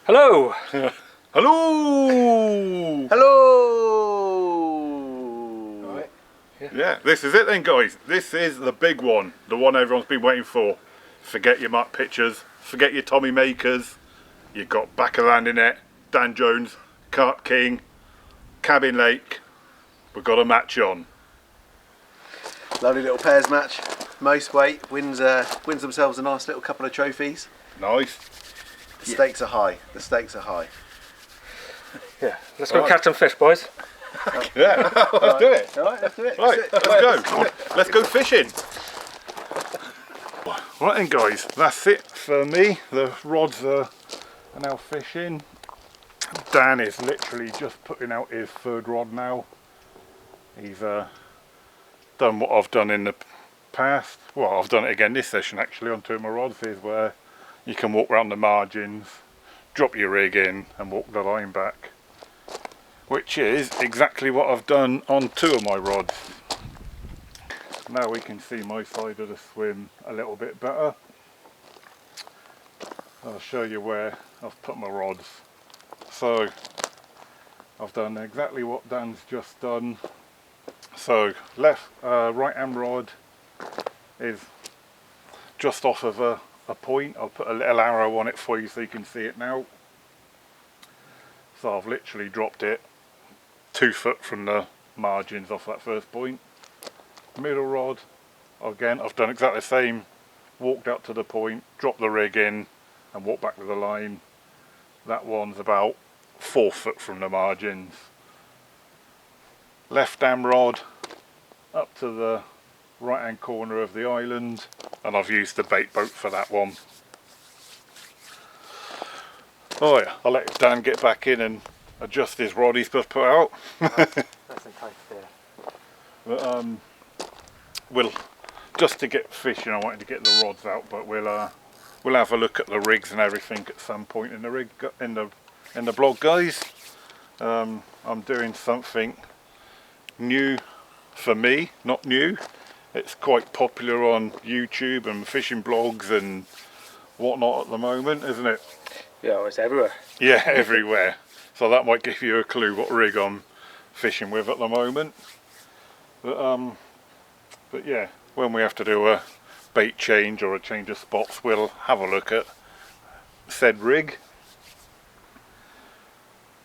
Hello! Hello! Hello! Right. Yeah, this is it then, guys. This is the big one. The one everyone's been waiting for. Forget your muck pictures. Forget your Tommy makers. You got back of landing net, Dan Jones, Carp King, Cabin Lake. We've got a match on. Lovely little pairs match. Most weight wins themselves a nice little couple of trophies. Nice. The stakes are high. The stakes are high. Yeah, let's go catch some fish, boys. Yeah, let's do it. All right, let's do it. Right, let's go. Let's go fishing. Right then, guys, that's it for me. The rods are now fishing. Dan is literally just putting out his third rod now. He's done what I've done in the past. Well, I've done it again this session actually on two of my rods. Is where you can walk around the margins, drop your rig in and walk the line back, which is exactly what I've done on two of my rods. Now we can see my side of the swim a little bit better. I'll show you where I've put my rods. So I've done exactly what Dan's just done. So right hand rod is just off of a point. I'll put a little arrow on it for you so you can see it now. So I've literally dropped it 2 foot from the margins off that first point. Middle rod, again I've done exactly the same. Walked out to the point, dropped the rig in and walked back to the line. That one's about 4 foot from the margins. Left hand rod up to the right hand corner of the island, and I've used the bait boat for that one. Oh yeah, I'll let Dan get back in and adjust his rod he's just put out. That's tight there. But we'll, just to get fishing, I wanted to get the rods out, but we'll have a look at the rigs and everything at some point in the blog, guys. I'm doing something new for me, not new. It's quite popular on YouTube and fishing blogs and whatnot at the moment, isn't it? Yeah, it's everywhere. Yeah, everywhere. So that might give you a clue what rig I'm fishing with at the moment. But yeah, when we have to do a bait change or a change of spots, we'll have a look at said rig.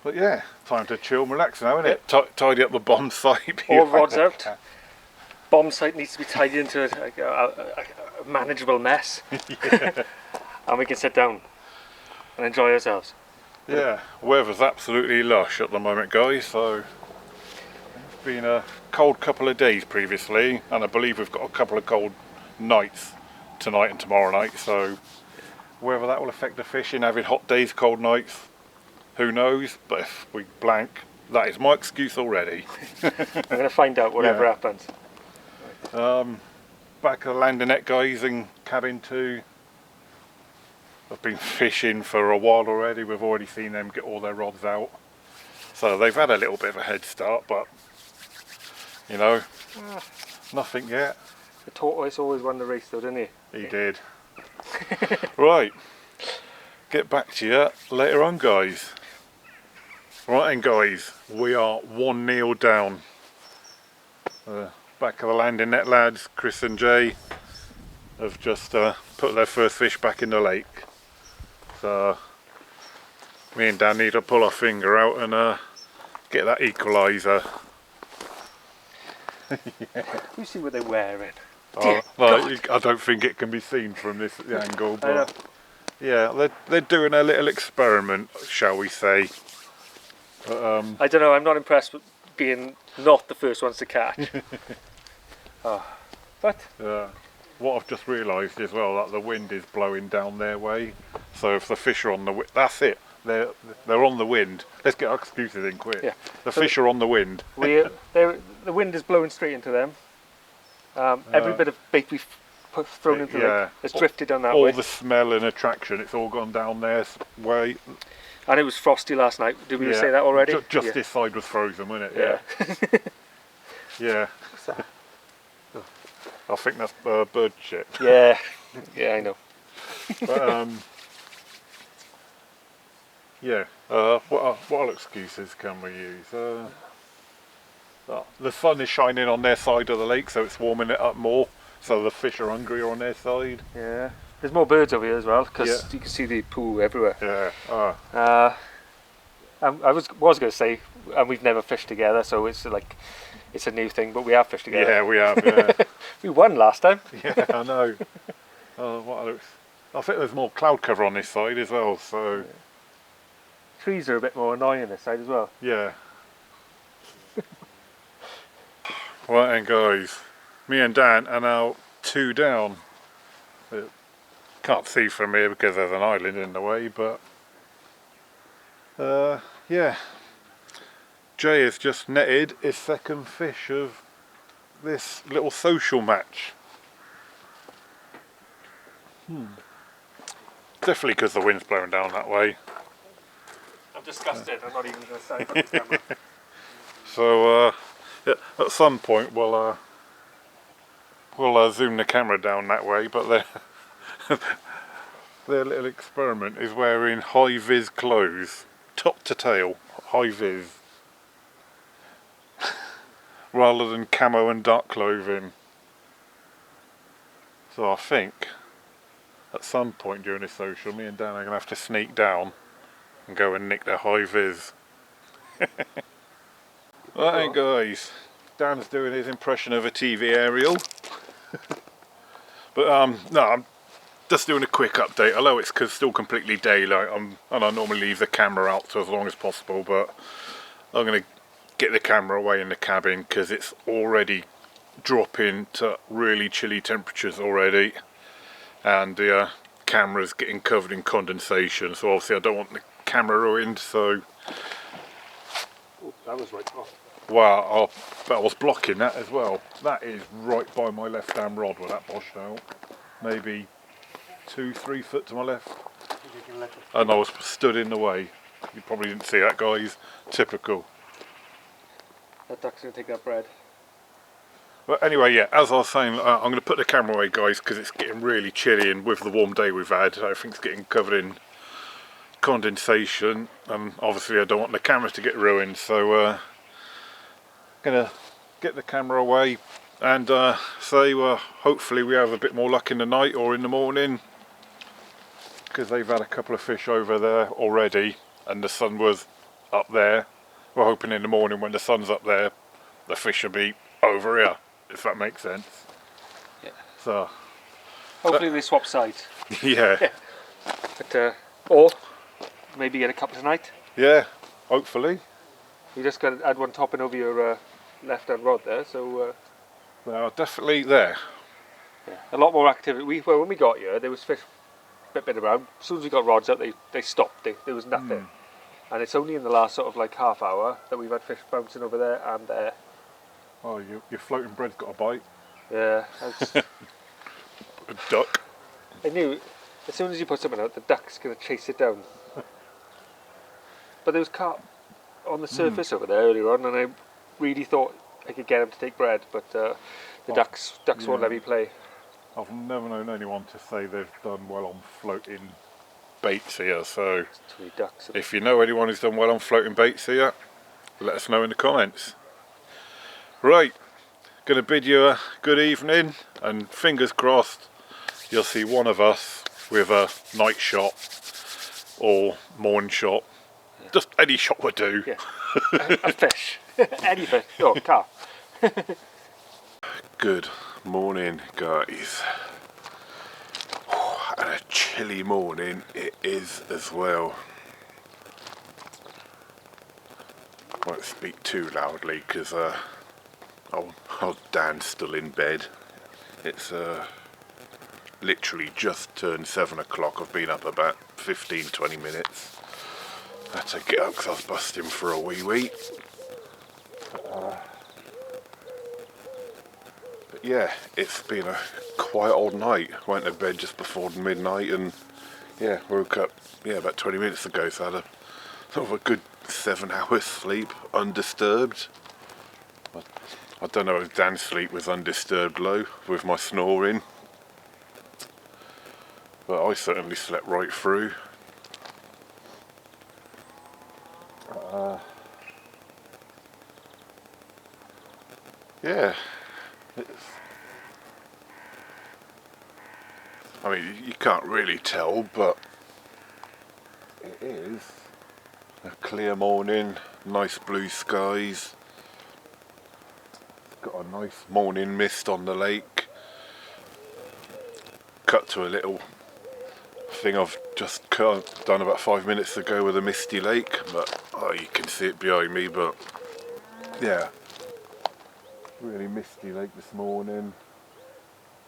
But yeah, time to chill and relax now, isn't it? Tidy up the bomb site. All rods out. Bomb site needs to be tidied into a manageable mess. And we can sit down and enjoy ourselves. Yeah, weather's absolutely lush at the moment, guys, so it's been a cold couple of days previously, and I believe we've got a couple of cold nights tonight and tomorrow night, so whether that will affect the fishing, having hot days, cold nights, who knows, but if we blank, that is my excuse already. I'm going to find out whatever happens. Back of the landing net, guys, in cabin 2. I've been fishing for a while already. We've already seen them get all their rods out, so they've had a little bit of a head start, but you know, nothing yet. The tortoise always won the race though, didn't he? He did. Right, get back to you later on, guys. Right then, guys, we are 1-0 down. Back of the landing net lads, Chris and Jay, have just put their first fish back in the lake. So me and Dan need to pull our finger out and get that equaliser. You see what they're wearing. Oh, well, I don't think it can be seen from this angle, but yeah, they're doing a little experiment, shall we say. But, I don't know, I'm not impressed with being not the first ones to catch. But what I've just realised as well, that the wind is blowing down their way, so if the fish are on the wind, that's it, they're on the wind. Let's get our excuses in quick. Yeah. The fish are on the wind. the wind is blowing straight into them. Every bit of bait we've thrown into the lake has drifted down that way. All the smell and attraction, it's all gone down their way. And it was frosty last night. Did we say that already? Just this side was frozen, wasn't it? Yeah. Yeah. I think that's bird shit. Yeah, I know. But, Yeah. What excuses can we use? The sun is shining on their side of the lake, so it's warming it up more. So the fish are hungrier on their side. Yeah. There's more birds over here as well, because Yeah. you can see the pool everywhere. Yeah. I was going to say, and we've never fished together, so it's like it's a new thing, but we have fished together. Yeah, we have. Yeah. We won last time. Yeah, I know. I think there's more cloud cover on this side as well. So Trees are a bit more annoying on this side as well. yeah. Right, and guys, me and Dan are now 2 down. Can't see from here because there's an island in the way, but yeah. Jay has just netted his second fish of this little social match. Definitely because the wind's blowing down that way. I'm disgusted. I'm not even going to say it on the camera. So yeah, at some point we'll zoom the camera down that way, but their little experiment is wearing high-vis clothes, top to tail, high-vis, rather than camo and dark clothing. So I think at some point during this social, me and Dan are going to have to sneak down and go and nick their high-vis. Right guys, Dan's doing his impression of a TV aerial. But no, I'm just doing a quick update, although it's still completely daylight, and I normally leave the camera out for as long as possible, but I'm going to get the camera away in the cabin because it's already dropping to really chilly temperatures already, and the camera's getting covered in condensation, so obviously I don't want the camera ruined, so... Ooh, that was right off. Wow, I was blocking that as well. That is right by my left hand rod where that boshed out. Maybe 2-3 foot to my left. And I was stood in the way. You probably didn't see that, guys. Typical. That duck's going to take that bread. But anyway, yeah, as I was saying, I'm going to put the camera away, guys, because it's getting really chilly, and with the warm day we've had, everything's getting covered in condensation, and obviously I don't want the camera to get ruined, so gonna get the camera away and say hopefully we have a bit more luck in the night or in the morning, because they've had a couple of fish over there already and the sun was up there. We're hoping in the morning when the sun's up there the fish will be over here, if that makes sense. Yeah. So hopefully they swap sides. yeah. But or maybe get a couple tonight. Yeah, hopefully. You just got to add one topping over your left hand rod there, so They are definitely there. yeah, a lot more activity. When we got here, there was fish bit around. As soon as we got rods out, they stopped. There was nothing, and it's only in the last sort of like half hour that we've had fish bouncing over there and there. Oh, your floating bread's got a bite. Yeah, A duck. I knew as soon as you put something out, the duck's going to chase it down. But there was carp on the surface over there earlier on, and I really thought I could get him to take bread, but the ducks won't let me play. I've never known anyone to say they've done well on floating baits here, so Too many ducks. if you know anyone who's done well on floating baits here, let us know in the comments. Right, going to bid you a good evening, and fingers crossed you'll see one of us with a night shot or morning shot. Yeah. Just any shot would do. Yeah. a fish. Any fish. Oh, carp. Good morning, guys. And a chilly morning it is as well. Won't speak too loudly because Dan's still in bed. It's literally just turned 7 o'clock. I've been up about 15-20 minutes. I had to get up because I was busting for a wee. But yeah, it's been a quiet old night. I went to bed just before midnight and yeah, woke up about 20 minutes ago, so I had a sort of a good 7 hours sleep undisturbed. I don't know if Dan's sleep was undisturbed though with my snoring, but I certainly slept right through. Yeah, I mean, you can't really tell, but it is a clear morning, nice blue skies. Got a nice morning mist on the lake. Cut to a little thing I've just done about 5 minutes ago with a misty lake, but oh, you can see it behind me. But yeah, really misty lake this morning.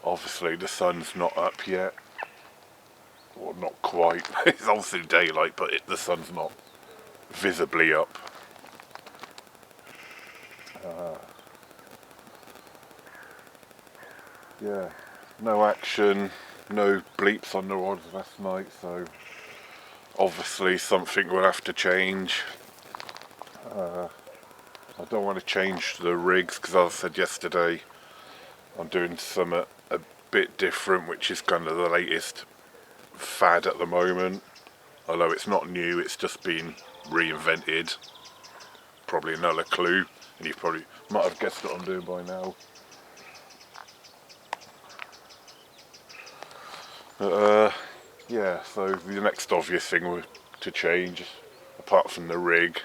Obviously the sun's not up yet, or not quite. It's obviously daylight, but the sun's not visibly up. Yeah, no action, no bleeps on the rods last night, so obviously something will have to change. I don't want to change the rigs because, as I said yesterday, I'm doing something a bit different, which is kind of the latest fad at the moment. Although it's not new, it's just been reinvented. Probably another clue, and you probably might have guessed what I'm doing by now. Yeah, so the next obvious thing to change, apart from the rig,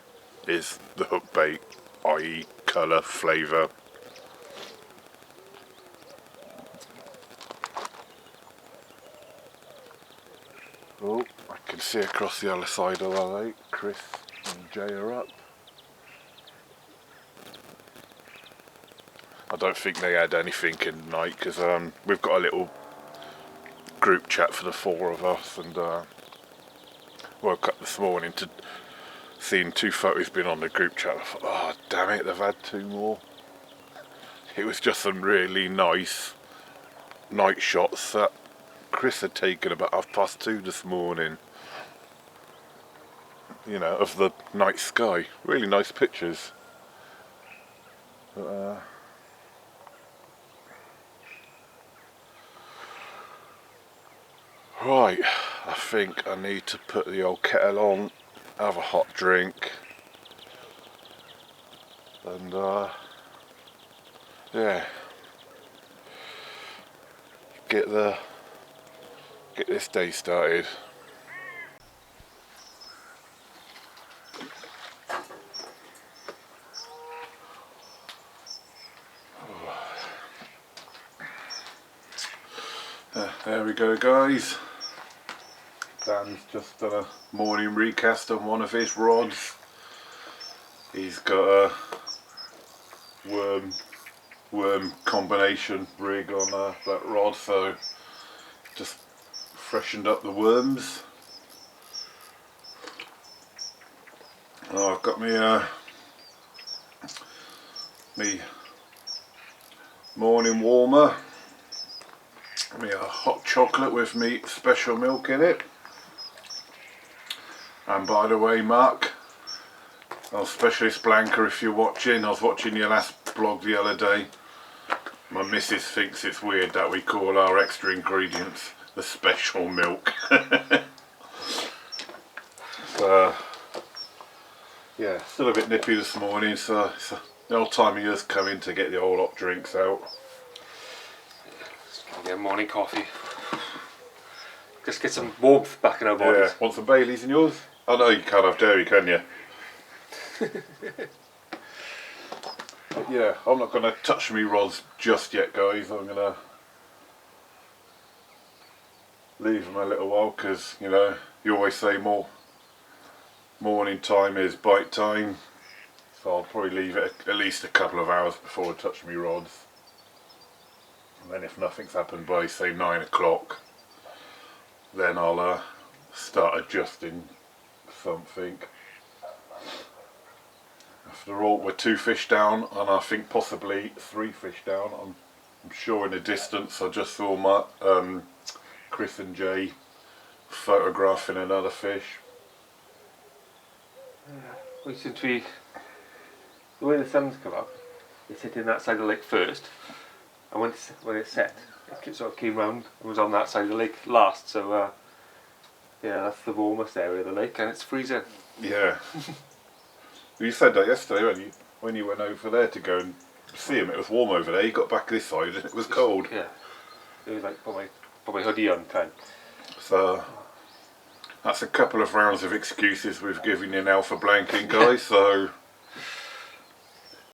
is the hook bait, i.e. colour, flavour. Oh, I can see across the other side of the lake, Chris and Jay are up. I don't think they had anything in night because we've got a little group chat for the four of us, and woke up this morning to seeing 2 photos being on the group chat. I thought, oh damn it, they've had 2 more. It was just some really nice night shots that Chris had taken about 2:30 this morning. You know, of the night sky. Really nice pictures. Right, I think I need to put the old kettle on, have a hot drink, and yeah, get this day started. There we go, guys. Dan's just done a morning recast on one of his rods. He's got a worm combination rig on that rod, so just freshened up the worms. Oh, I've got me morning warmer, me a hot chocolate with me special milk in it. And by the way, Mark, our specialist Blanca, if you're watching, I was watching your last blog the other day. My missus thinks it's weird that we call our extra ingredients the special milk. So, yeah, still a bit nippy this morning, so the old time of year's coming to get the old hot drinks out. Just gonna get a morning coffee. Just get some warmth back in our bodies. Yeah, want some Baileys in yours? Oh no, you can't have dairy, can you? But yeah, I'm not going to touch me rods just yet, guys. I'm going to leave them a little while because, you know, you always say morning time is bite time. So I'll probably leave it at least a couple of hours before I touch me rods. And then if nothing's happened by, say, 9 o'clock, then I'll start adjusting something. After all, we're 2 fish down, and I think possibly 3 fish down. I'm sure in the distance I just saw my Chris and Jay photographing another fish. Yeah, we seem to be, the way the sun's come up, it's hitting that side of the lake first, and when it set, it sort of came round and was on that side of the lake last. So yeah, that's the warmest area of the lake, and it's freezing. Yeah. You said that yesterday when you went over there to go and see him. It was warm over there. You got back this side and it was cold. Yeah. It was like put my hoodie on time. So that's a couple of rounds of excuses we've given you now for blanking, guys. So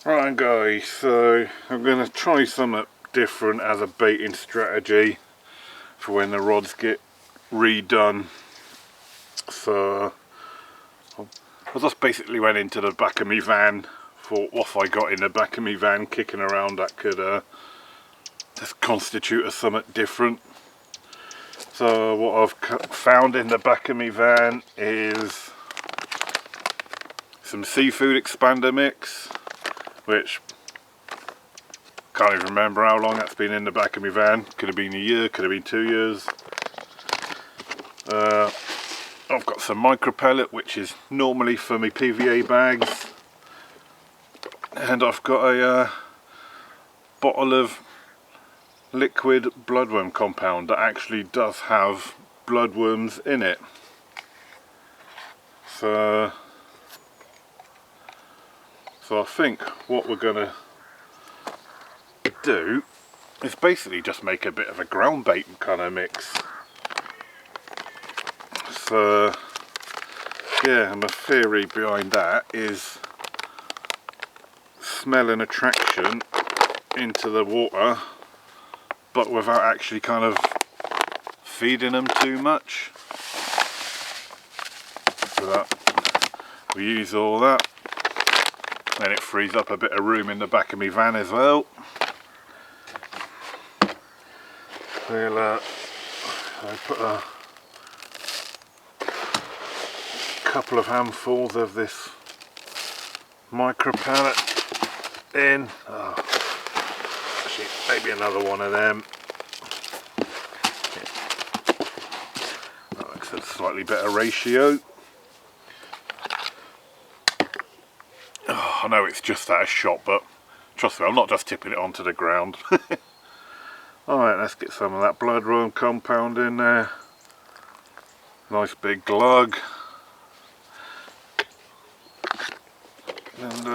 right, guys. So I'm going to try something different as a baiting strategy for when the rods get redone. So I just basically went into the back of my van, thought what I got in the back of my van kicking around that could just constitute as something different. So what I've found in the back of my van is some seafood expander mix, which can't even remember how long that's been in the back of my van. Could have been a year, could have been 2 years. I've got some micro pellet, which is normally for my PVA bags, and I've got a bottle of liquid bloodworm compound that actually does have bloodworms in it. So I think what we're gonna do is basically just make a bit of a ground bait kind of mix. So yeah, and the theory behind that is smell and attraction into the water, but without actually kind of feeding them too much. So that we use all that, then it frees up a bit of room in the back of my van as well. We'll I put a couple of handfuls of this micro pellet in. Oh, actually, maybe another one of them. That makes a slightly better ratio. Oh, I know it's just out of shot, but trust me, I'm not just tipping it onto the ground. Alright, let's get some of that bloodworm compound in there. Nice big glug. And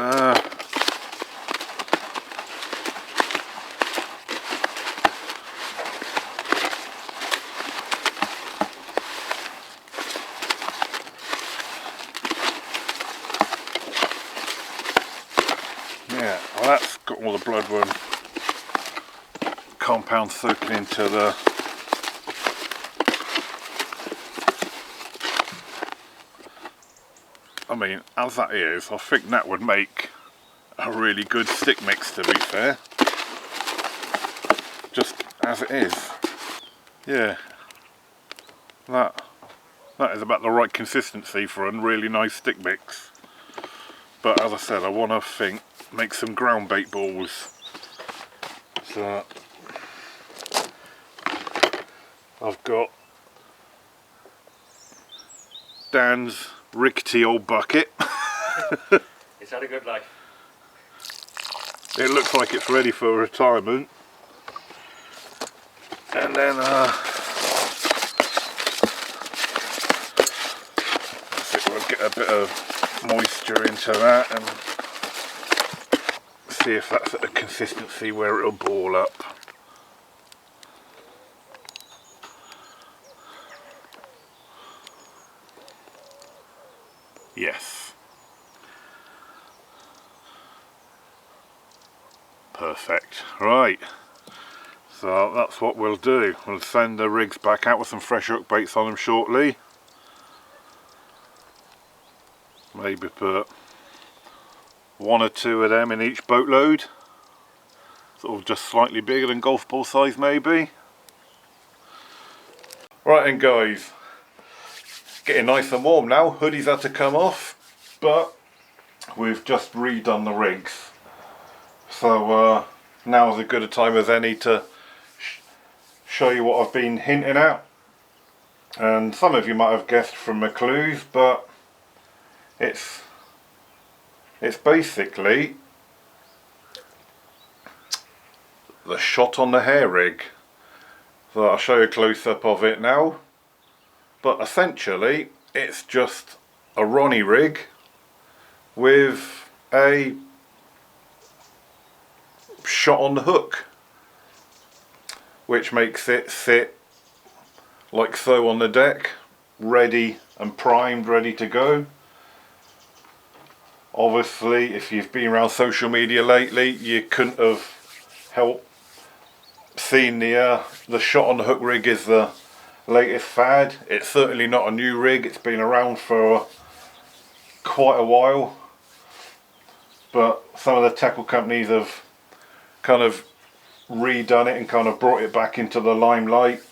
yeah, well, that's got all the bloodworm compound soaking into the I mean, as that is, I think that would make a really good stick mix, to be fair. Just as it is. Yeah. That is about the right consistency for a really nice stick mix. But as I said, I want to make some ground bait balls. So I've got Dan's rickety old bucket. It's had a good life. It looks like it's ready for retirement. And then we'll get a bit of moisture into that and see if that's at a consistency where it'll ball up. Yes. Perfect. Right. So that's what we'll do. We'll send the rigs back out with some fresh hook baits on them shortly. Maybe put 1 or 2 of them in each boatload. Sort of just slightly bigger than golf ball size maybe. Right then guys. Getting nice and warm now, hoodies had to come off, but we've just redone the rigs. So now's as good a time as any to show you what I've been hinting at. And some of you might have guessed from my clues, but it's basically the shot on the hair rig. So I'll show you a close up of it now. But essentially it's just a Ronnie rig with a shot on the hook, which makes it sit like so on the deck, ready and primed, ready to go. Obviously, if you've been around social media lately, you couldn't have helped seen the shot on the hook rig is the latest fad. It's certainly not a new rig, it's been around for quite a while, but some of the tackle companies have kind of redone it and kind of brought it back into the limelight,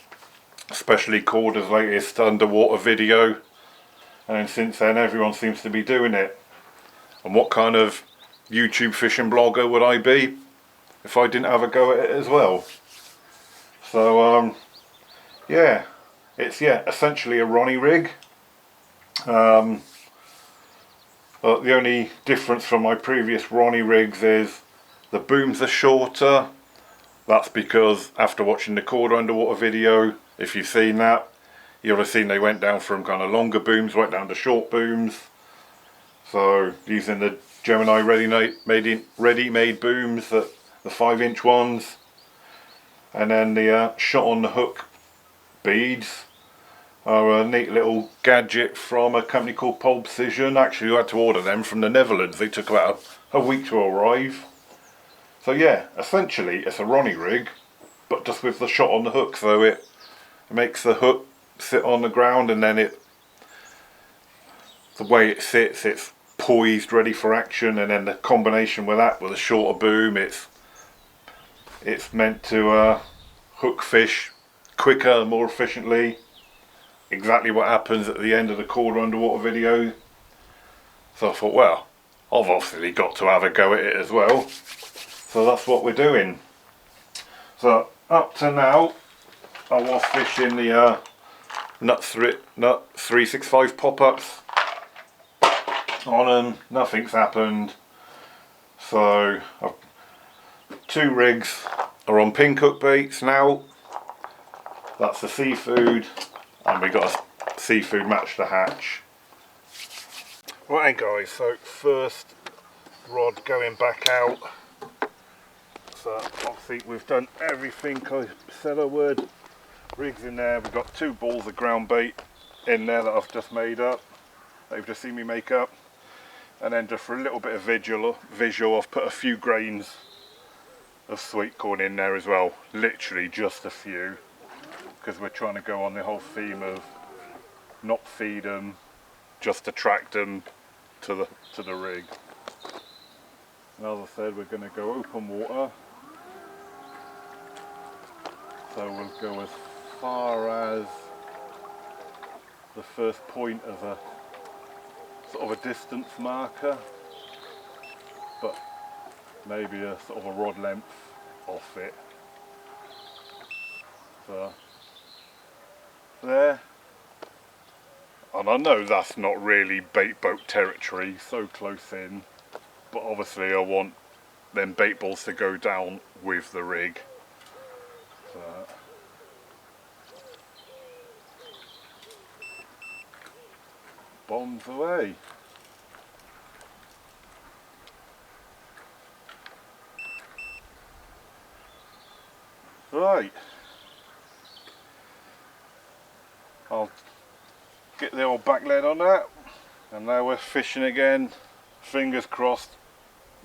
especially Corda's latest underwater video, and since then everyone seems to be doing it. And what kind of YouTube fishing blogger would I be if I didn't have a go at it as well? So yeah, it's essentially a Ronnie rig. But the only difference from my previous Ronnie rigs is the booms are shorter. That's because after watching the Corda underwater video, if you've seen that, you'll have seen they went down from kind of longer booms right down to short booms. So using the Gemini ready-made booms, the 5-inch ones, and then the shot on the hook beads are a neat little gadget from a company called Pole Precision. Actually, you had to order them from the Netherlands. They took about a week to arrive. So yeah, essentially it's a Ronnie rig, but just with the shot on the hook, so it makes the hook sit on the ground, and then the way it sits, it's poised, ready for action, and then the combination with that, with a shorter boom, it's meant to hook fish quicker, more efficiently. Exactly what happens at the end of the Corda underwater video. So I thought, well, I've obviously got to have a go at it as well. So that's what we're doing. So up to now, I was fishing the Nut 365 pop-ups on them. Nothing's happened. So two rigs are on pink hook baits now. That's the seafood, and we got a seafood match to hatch. Right guys, so first rod going back out. So obviously we've done everything I said I would. Rigs in there, we've got 2 balls of ground bait in there that I've just made up, that you've just seen me make up. And then just for a little bit of visual, I've put a few grains of sweet corn in there as well. Literally just a few, because we're trying to go on the whole theme of not feed them, just attract them to the rig. And as I said, we're going to go open water. So we'll go as far as the first point as a sort of a distance marker, but maybe a sort of a rod length off it. So there. And I know that's not really bait boat territory, so close in, but obviously I want them bait balls to go down with the rig. So bombs away. Right, I'll get the old back lead on that, and now we're fishing again. Fingers crossed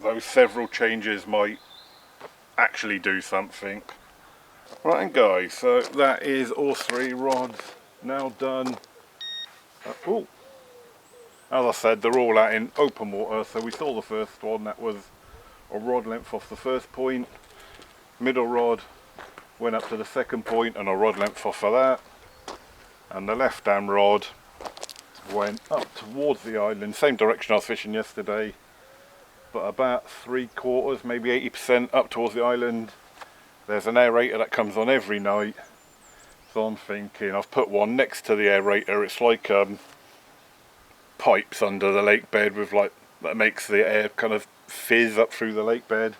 those several changes might actually do something. Right, and guys, so that is all 3 rods now done. Oh, as I said, they're all out in open water. So we saw the first one, that was a rod length off the first point. Middle rod went up to the second point and a rod length off of that. And the left hand rod went up towards the island, same direction I was fishing yesterday, but about 3/4, maybe 80% up towards the island. There's an aerator that comes on every night, so I'm thinking I've put one next to the aerator. It's like pipes under the lake bed with that makes the air kind of fizz up through the lake bed.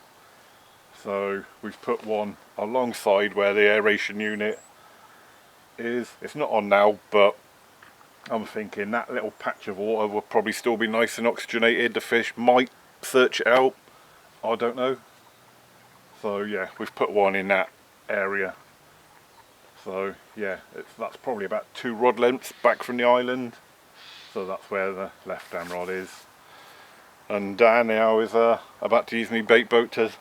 So we've put one alongside where the aeration unit is. It's not on now, but I'm thinking that little patch of water will probably still be nice and oxygenated. The fish might search it out, I don't know. So yeah, we've put one in that area. So yeah, that's probably about 2 rod lengths back from the island. So that's where the left hand rod is. And Dan now is about to use my bait boat to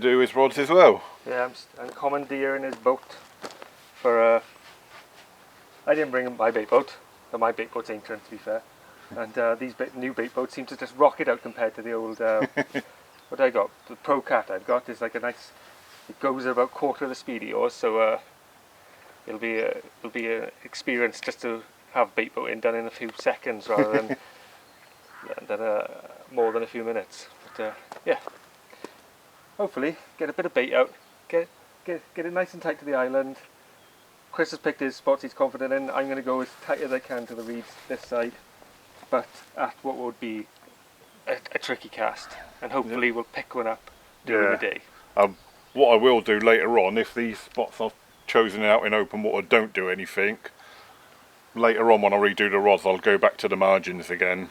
do his rods as well. Yeah, I'm commandeering his boat for I didn't bring my bait boat, but my bait boat's ancient to be fair. And these new bait boats seem to just rock it out compared to the old, what I got, the Pro Cat I've got is like a nice, it goes at about quarter of the speed of yours, so it'll be an experience just to have bait boating done in a few seconds rather than more than a few minutes. But yeah, hopefully get a bit of bait out, get it nice and tight to the island. Chris has picked his spots he's confident in. I'm going to go as tight as I can to the reeds this side, but at what would be a tricky cast, and hopefully we'll pick one up during the day. What I will do later on, if these spots I've chosen out in open water don't do anything, later on when I redo the rods I'll go back to the margins again.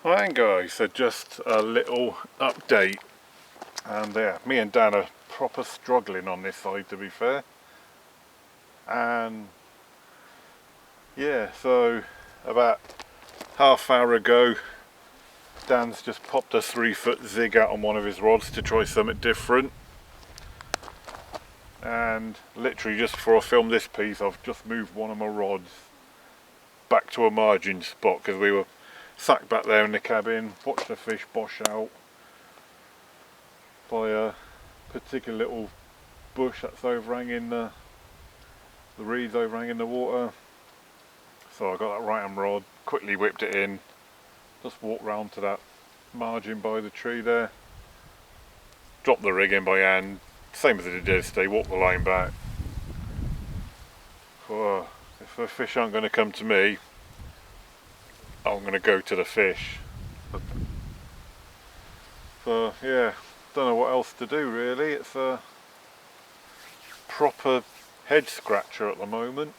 Right guys, so just a little update, and yeah, me and Dan are proper struggling on this side to be fair, and yeah, so about half hour ago Dan's just popped a 3-foot zig out on one of his rods to try something different, and literally just before I filmed this piece I've just moved one of my rods back to a margin spot because we were sat back there in the cabin, watched the fish bosh out by a particular little bush that's overhanging the reeds overhanging the water. So I got that right hand rod, quickly whipped it in, just walked round to that margin by the tree there, dropped the rig in by hand, same as I did yesterday, walked the line back. Oh, if the fish aren't going to come to me, I'm going to go to the fish. So yeah, don't know what else to do really. It's a proper head scratcher at the moment.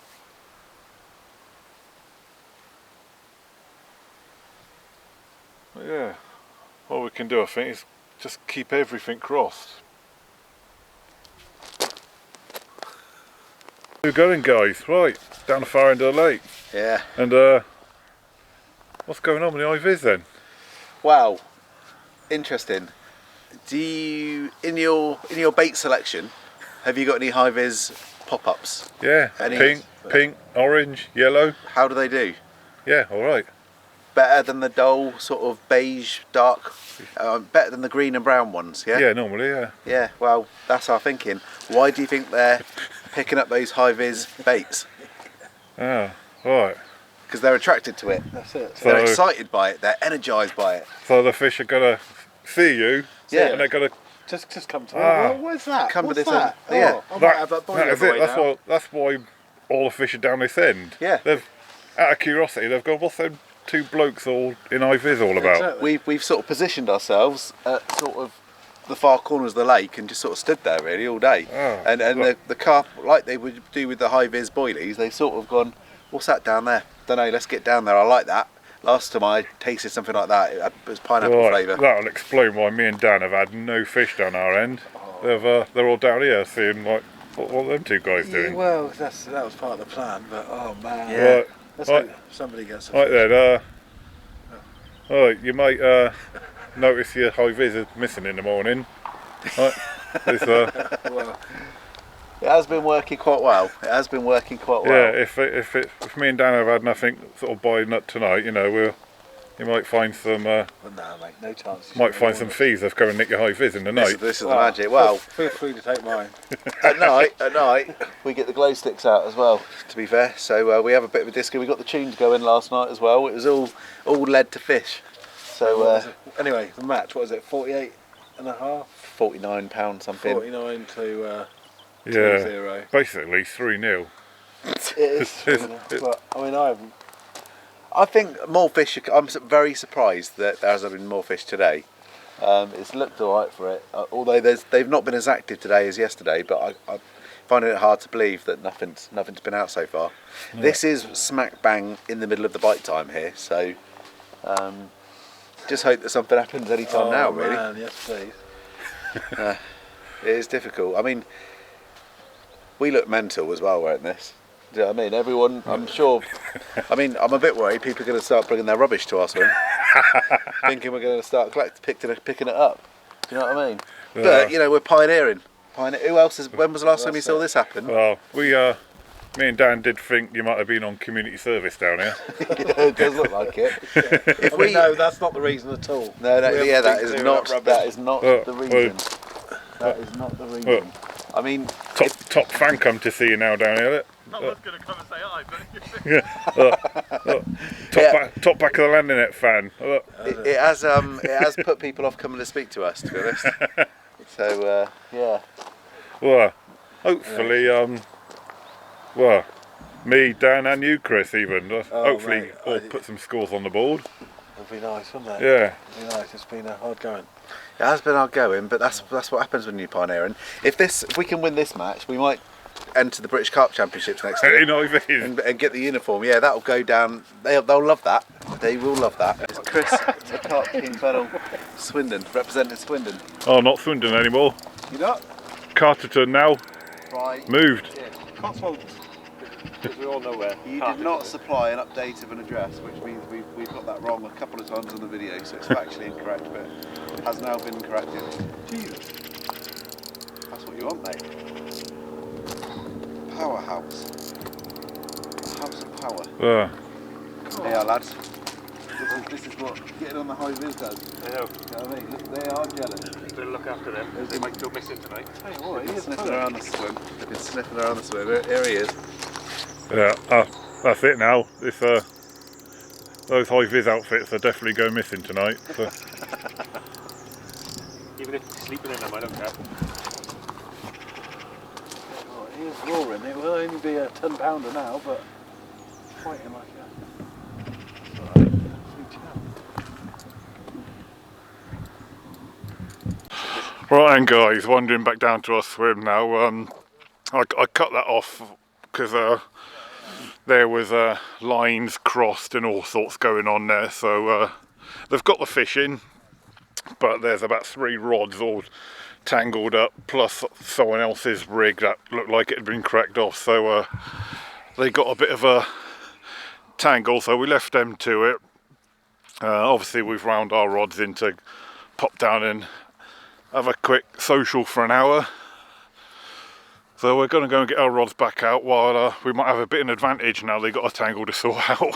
But yeah, all we can do I think is just keep everything crossed. We're going guys, right, down the far end of the lake. Yeah. And what's going on with the IVs then? Wow, interesting. Do you, in your bait selection, have you got any high vis pop-ups? Yeah, pink, orange, yellow. How do they do? Yeah, all right. Better than the dull sort of beige, dark, better than the green and brown ones, yeah? Yeah, normally, yeah. Yeah, well, that's our thinking. Why do you think they're picking up those high vis baits? Ah, right. because they're attracted to it. That's it. They're excited by it. They're energised by it. So the fish are gonna see you, Yeah. and they're gonna. Just come to me. Ah. What's that? Come to What's this that? end. Yeah. I might have that boiler that is it. right That's now. why. That's why all the fish are down this end. Yeah. They've, out of curiosity, they've gone, what's them two blokes all in high-vis all about? Exactly. We've sort of positioned ourselves at sort of the far corners of the lake and just sort of stood there really all day. Oh, and the carp, like they would do with the high-vis boilies, they've sort of gone, what's that down there? Don't know, let's get down there. I like that. Last time I tasted something like that, it was pineapple Right, flavour. that'll explain why me and Dan have had no fish down our end. They're all down here seeing like what are them two guys doing. Well, that was part of the plan, but oh man. Yeah. Right, Let's right, hope somebody gets a right fish. then. Right, you might notice your high vis is missing in the morning. Right, this, Well, It has been working quite well. It has been working quite well. yeah, if me and Dan have had nothing sort of by tonight, you know, you might find some but no, mate, no chance. might find some thieves that's going to nick your high vis in the night. This is the magic. Well, feel free to take mine. at night, we get the glow sticks out as well. To be fair, so we have a bit of a disco. We got the tunes going last night as well. It was all led to fish. So Anyway, the match, what is it? 48 and a half? £49 something. 49 to Yeah, 2-0. basically 3-0. It is. But I mean, I think more fish. I'm very surprised that there hasn't been more fish today. It's looked all right for it, although they've not been as active today as yesterday. But I find it hard to believe that nothing's been out so far. Yeah. This is smack bang in the middle of the bite time here, so just hope that something happens any time now. Really, man, yes, please. It is difficult. I mean, we look mental as well wearing this. Do you know what I mean? Everyone, I'm sure. I mean, I'm a bit worried people are going to start bringing their rubbish to our swim, thinking we're going to start picking it up. Do you know what I mean? Yeah. But you know, we're pioneering. Who else is? When was the last time you saw this happen? Well, me and Dan did think you might have been on community service down here. It does look like it. No, that's not the reason at all. No, that is not the reason. That is not the reason. I mean, top fan come to see you now down here. I was going to come and say hi, but Top back of the landing net fan. It has put people off coming to speak to us, to be honest. So yeah. Well, hopefully, me, Dan, and you, Chris, even. Hopefully, mate, all put some scores on the board. It'd be nice, wouldn't it? Yeah. It'd be nice. It's been hard going. It has been hard going, but that's what happens when you pioneer. And if we can win this match, we might enter the British Carp Championships next year and get the uniform. Yeah, that'll go down. They'll love that. They will love that. It's Chris, the Carp King Fennel, Swindon, representing Swindon. Oh, not Swindon anymore. You not? Carterton now. Right. Moved. Yeah. Cotswolds, because we all know where. You did not supply an update of an address, which means we've got that wrong a couple of times on the video, so it's factually incorrect, but has now been corrected. Jesus. That's what you want, mate. Powerhouse. A house of power. They are, lads. This is what getting on the high vis does. I know. You know what I mean? Look, they are jealous. Better look after them. They might go missing tonight. Tell you what, he's sniffing around the swim. They've been sniffing around the swim. Here he is. Yeah, that's it now. Those high vis outfits are definitely going missing tonight. So. Even if you're sleeping in them, I don't care. Oh, he is roaring. It will only be a 10-pounder now, but fighting like a... Right, and guys, wandering back down to our swim now. I cut that off because there was lines crossed and all sorts going on there. So they've got the fish in, but there's about 3 rods all tangled up, plus someone else's rig that looked like it had been cracked off. So they got a bit of a tangle, so we left them to it. Obviously, we've wound our rods in to pop down and have a quick social for an hour. So we're going to go and get our rods back out while we might have a bit of an advantage now they got a tangle to sort out.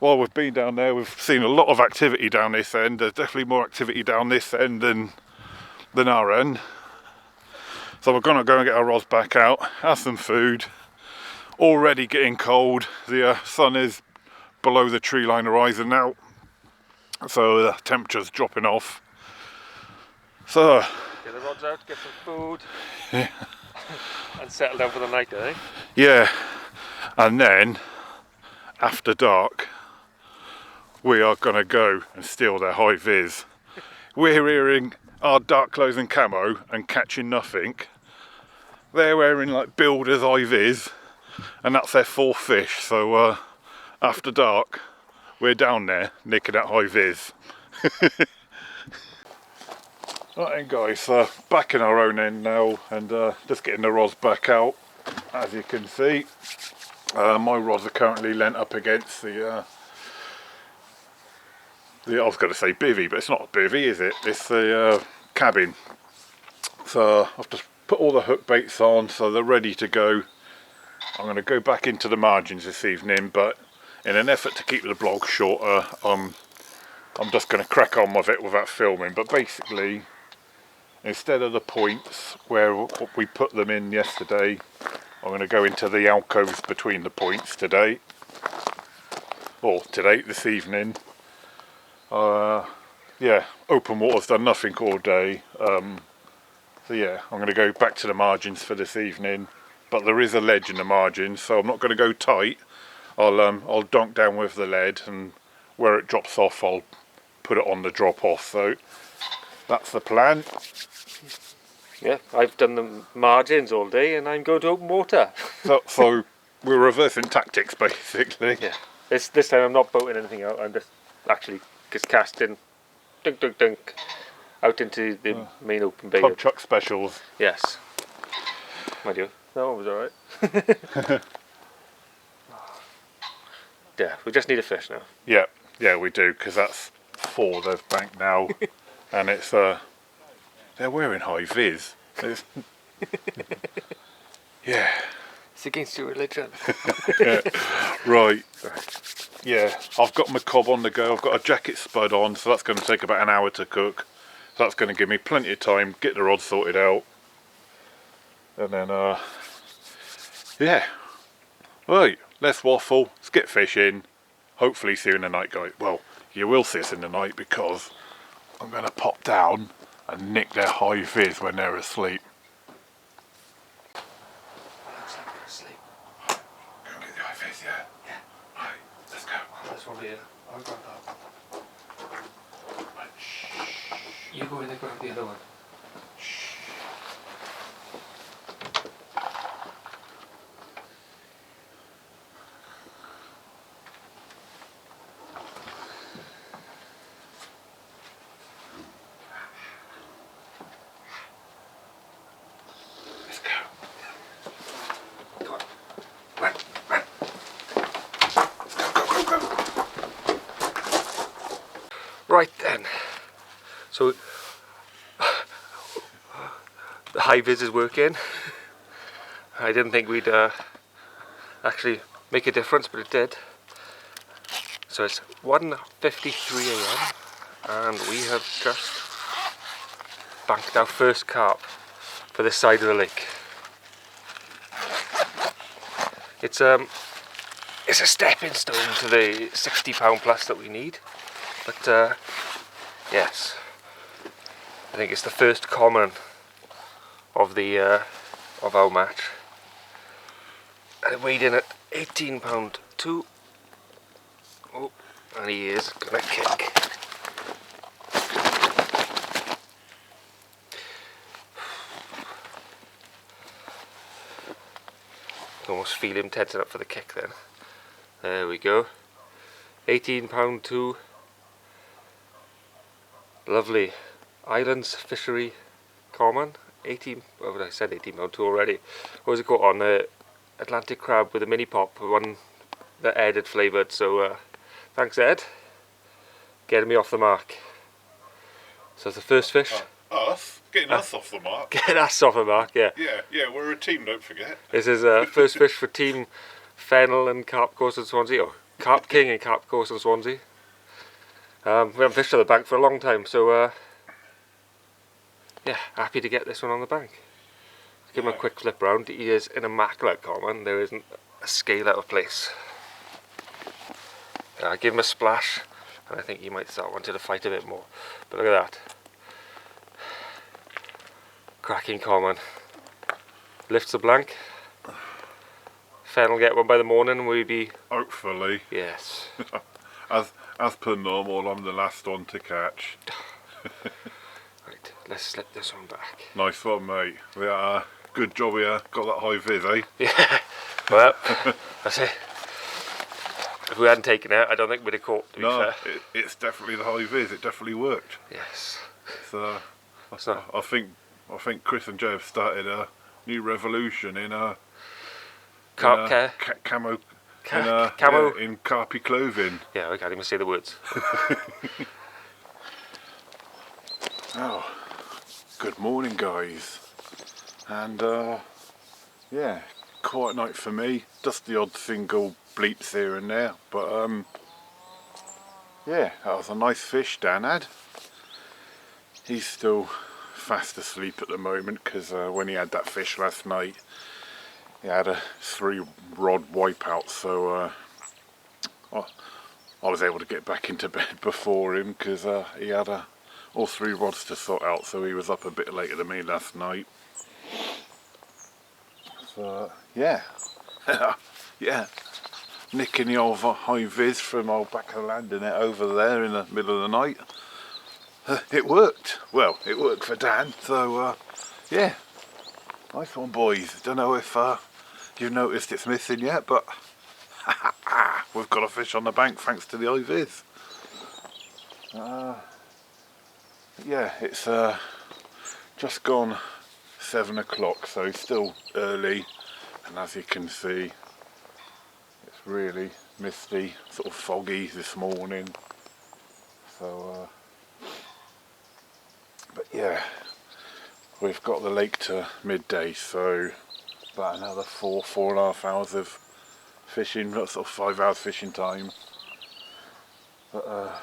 While we've been down there, we've seen a lot of activity down this end. There's definitely more activity down this end than our end. So we're going to go and get our rods back out, have some food, already getting cold. The sun is below the tree line horizon now, so the temperature's dropping off. So Get the rods out, get some food, and settle down for the night, I think. yeah, and then after dark we are gonna go and steal their high vis. We're wearing our dark clothes and camo and catching nothing. They're wearing like builder's high vis, and that's their 4th fish. So after dark we're down there nicking that high vis. Right then guys, back in our own end now, and just getting the rods back out. As you can see, my rods are currently leant up against the I was going to say bivvy, but it's not a bivvy, is it? It's the cabin. So I've just put all the hook baits on, so they're ready to go. I'm going to go back into the margins this evening, but in an effort to keep the vlog shorter, I'm just going to crack on with it without filming. But basically, instead of the points where we put them in yesterday, I'm going to go into the alcoves between the points today, or this evening. Yeah, open water's done nothing all day, so yeah, I'm going to go back to the margins for this evening, but there is a ledge in the margins, so I'm not going to go tight. I'll dunk down with the lead, and where it drops off I'll put it on the drop off, so that's the plan. Yeah, I've done the margins all day and I'm going to open water. So we're reversing tactics basically. Yeah. This time I'm not boating anything out, I'm just actually casting dunk dunk dunk out into the main open bay. Club chuck specials. Yes. Mind you, that one was alright. Yeah, we just need a fish now. Yeah we do, because that's 4 they've banked now. And it's they're wearing high vis. Yeah. It's against your religion. Right. Yeah, I've got my cob on the go. I've got a jacket spud on, so that's going to take about an hour to cook. So that's going to give me plenty of time, get the rod sorted out. And then, yeah. Right, let's waffle, let's get fishing. Hopefully see you in the night, guys. Well, you will see us in the night, because I'm going to pop down and nick their high vis when they're asleep. Looks like they're asleep. Go and get the high vis, yeah? Yeah. Right, let's go. That's one here. I'll grab that. Right, shh. You go in and grab the other one. Right then, so the high vis is working. I didn't think we'd actually make a difference, but it did. So it's 1:53 AM and we have just banked our first carp for this side of the lake. It's a stepping stone to the £60 plus that we need. But yes, I think it's the first common of the of our match. And it weighed in at £18.2. Oh, and he is gonna kick. Almost feel him tensing up for the kick then. There we go. £18.2. Lovely Islands Fishery common. 18. Oh, I said £18.2 already. What was it called? On Atlantic crab with a mini pop, one that Ed had flavoured. So thanks Ed, getting me off the mark. So it's the first fish. Us? Getting us off the mark. Getting us off the mark, yeah. Yeah, we're a team, don't forget. This is first fish for Team Fennel and Carp Course and Swansea. Oh, Carp King and Carp Course and Swansea. We haven't fished on the bank for a long time, so yeah, happy to get this one on the bank. Give him a quick flip round. He is in immaculate common. There isn't a scale out of place. I give him a splash, and I think he might start wanting to fight a bit more. But look at that. Cracking common. Lifts the blank. Fen will get one by the morning and we'll be... Hopefully. Yes. As per normal, I'm the last one to catch. Right, let's slip this one back. Nice one, mate. Yeah, good job here. Got that high vis, eh? Yeah. Well, that's it. If we hadn't taken it, I don't think we'd have caught, to be No, fair. it's definitely the high vis. It definitely worked. Yes. It's, not... I think Chris and Joe have started a new revolution in Carp care. Camo. Camo. In carpy clothing. Yeah, I can't even say the words. Oh, good morning, guys. And yeah, quiet night for me. Just the odd single bleeps here and there, but yeah, that was a nice fish Dan had. He's still fast asleep at the moment because when he had that fish last night, he had a 3-rod wipeout, so I was able to get back into bed before him because he had all 3 rods to sort out, so he was up a bit later than me last night. So yeah, yeah, nicking the old high vis from old back of the landing net over there in the middle of the night. It worked. Well, it worked for Dan, so yeah, nice one, boys. Don't know if you've noticed it's missing yet, but we've got a fish on the bank thanks to the high vis. Yeah, it's just gone 7 o'clock, so it's still early, and as you can see, it's really misty, sort of foggy this morning. So, but yeah, we've got the lake to midday, so about another 4.5 hours of fishing, sort of 5 hours fishing time. But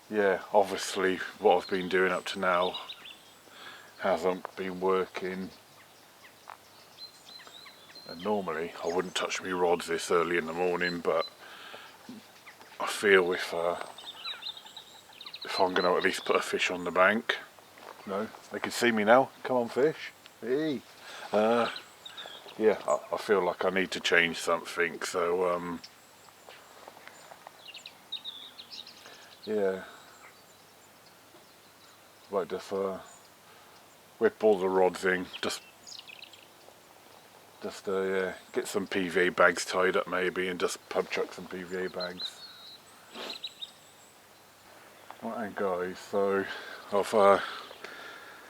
yeah, obviously what I've been doing up to now hasn't been working, and normally I wouldn't touch my rods this early in the morning, but I feel if I'm going to at least put a fish on the bank. No, they can see me now. Come on, fish. Hey. Yeah, I feel like I need to change something, so yeah, like just whip all the rods in, just yeah, get some PVA bags tied up maybe, and just pub chuck some PVA bags. Right guys, so I've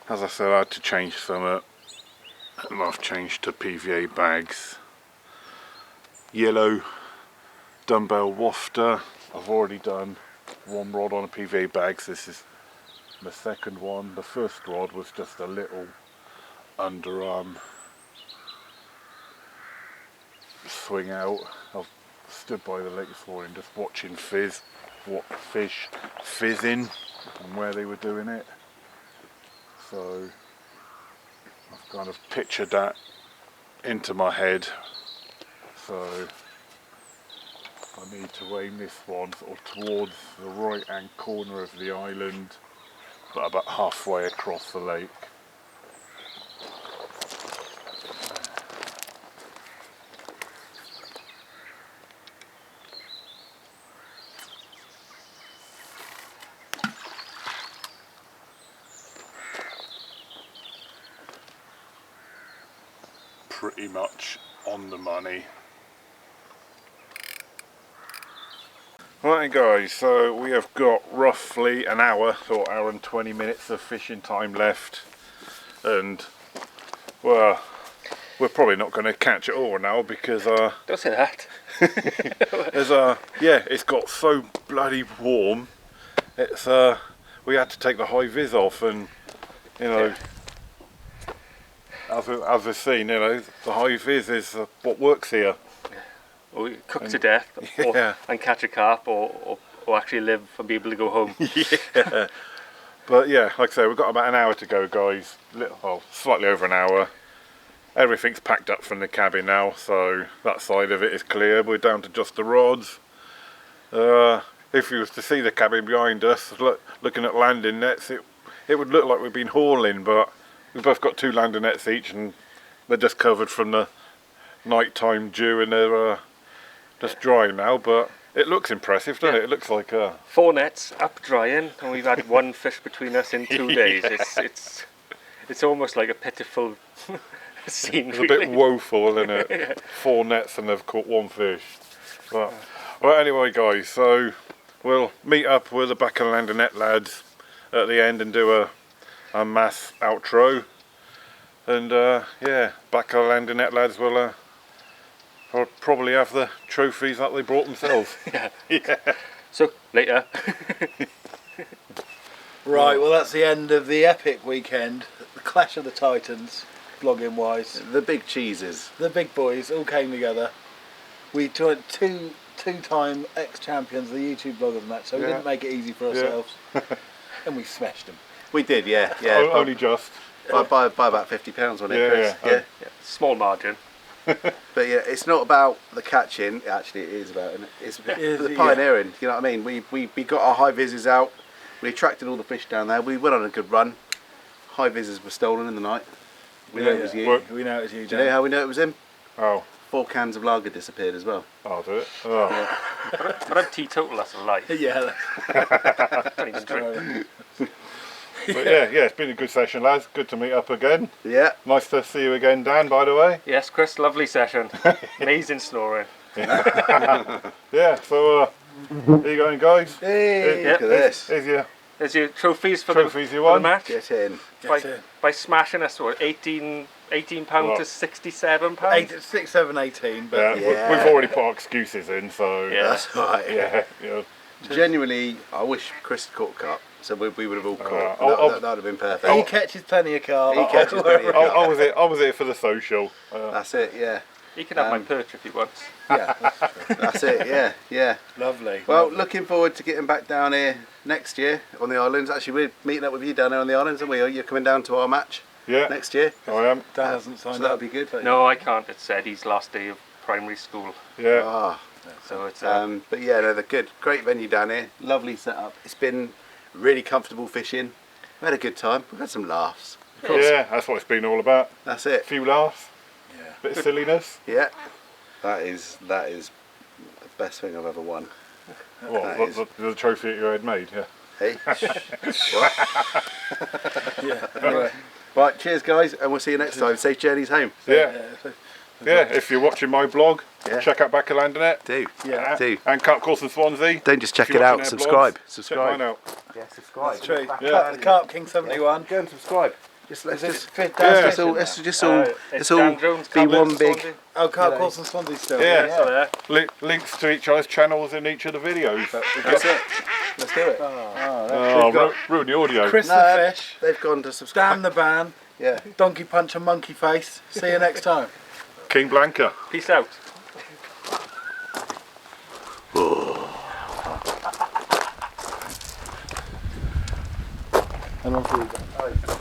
as I said, I had to change some and I've changed to PVA bags. Yellow dumbbell wafter. I've already done 1 rod on a PVA bag, so this is my 2nd one. The first rod was just a little underarm swing out. I've stood by the lake this morning just watching fish fizzing and where they were doing it. So I've kind of pictured that into my head. So I need to aim this one sort of towards the right hand corner of the island, but about halfway across the lake. Pretty much on the money. Right guys, so we have got roughly an hour or hour and 20 minutes of fishing time left, and well, we're probably not going to catch it all now because Don't say that. there's yeah, it's got so bloody warm. It's we had to take the high vis off, and you know, as we've seen, you know, the high vis is what works here. Or cook to death, yeah. and catch a carp, or actually live and be able to go home. Yeah. But yeah, like I say, we've got about an hour to go, guys. Well, slightly over an hour. everything's packed up from the cabin now, so that side of it is clear. We're down to just the rods. If you was to see the cabin behind us, looking at landing nets, it would look like we've been hauling, but we've both got 2 landing nets each, and they're just covered from the nighttime dew, and they're just dry now. But it looks impressive, doesn't it? It looks like 4 nets up drying, and we've had 1 fish between us in 2 days. It's almost like a pitiful scene. it's a bit woeful, isn't it? 4 nets and they've caught 1 fish. But well, anyway, guys, so we'll meet up with the back of the landing net lads at the end and do a mass outro. And yeah, back of the landing net lads will probably have the trophies that they brought themselves. Yeah. So later. Right, well that's the end of the epic weekend. The clash of the titans, vlogging wise. The big cheeses. The big boys all came together. We joined two-time ex-champions of the YouTube vloggers match, so we didn't make it easy for ourselves. And we smashed them. We did, yeah. Only just. By about £50 on it, Yeah, Chris. Yeah, small margin. But yeah, it's not about the catching. Actually, it is about, isn't it? It's the Yeah. pioneering. You know what I mean? We got our high vises out. We attracted all the fish down there. We went on a good run. High vises were stolen in the night. We know it was you. We know it was you, Do you know how we know it was him? Oh, 4 cans of lager disappeared as well. I'll do it. Oh. But I'm teetotal, that's a lie. Yeah. Don't even drink. But yeah, it's been a good session, lads. Good to meet up again. Yeah. Nice to see you again, Dan, by the way. Yes, Chris, lovely session. Amazing snoring. Yeah, so here you going, guys. Hey, Yeah. look at this. Here's your There's your trophies for Trophies the, you for the won. match. Get in. By smashing us, what, £18 to £67? 6, 7, 18, but yeah, Yeah. we've already put our excuses in, so Yeah. That's right. yeah, you know. Genuinely, I wish Chris had caught carp, so we would have all caught. I'll- that would have been perfect. he catches plenty of carp. He catches plenty of carp. I was here for the social. That's it, yeah. He can have my perch if he wants. Yeah, That's it, yeah. lovely. Well, lovely. looking forward to getting back down here next year on the islands. Actually, we're meeting up with you down there on the islands, aren't we? You're coming down to our match Yeah, next year, I am. Dan hasn't signed so that'll up. be good. No, I can't. It's Eddie's last day of primary school. Yeah, Ah, So it's but yeah, no, they're good. Great venue down here. Lovely setup. It's been really comfortable fishing. We had a good time. We've had some laughs. yeah, that's what it's been all about. That's A it. few laughs, Yeah. bit of silliness. Yeah. That is the best thing I've ever won. What, That what is- the trophy that you had made? Yeah. Hey. Yeah. Anyway. Right, cheers guys, and we'll see you next time. Safe journeys home. Yeah, So, yeah. If you're watching my blog, Yeah. check out Back of Landernet. Do. yeah. Do. And Carp Course in Swansea. Don't just check If you're it out. watching their Subscribe. blogs, Subscribe. Check mine out. Yeah, subscribe. That's true. Yeah. The Carp King 71. Go and subscribe. Let's Is just it Yeah. let's all it's all Dan Jones, be Carp one Fishery, big. Swansea. Oh, Carp Course and Swansea still. Yeah. So there. Links to each other's channels in each of the videos. That's it. Let's do it. Oh, ruin the audio. Chris No. the Fish, They've gone to subscribe. Dan the Ban, Yeah. Donkey Punch and Monkey Face. See you next time. King Blanca. Peace out. And on for you.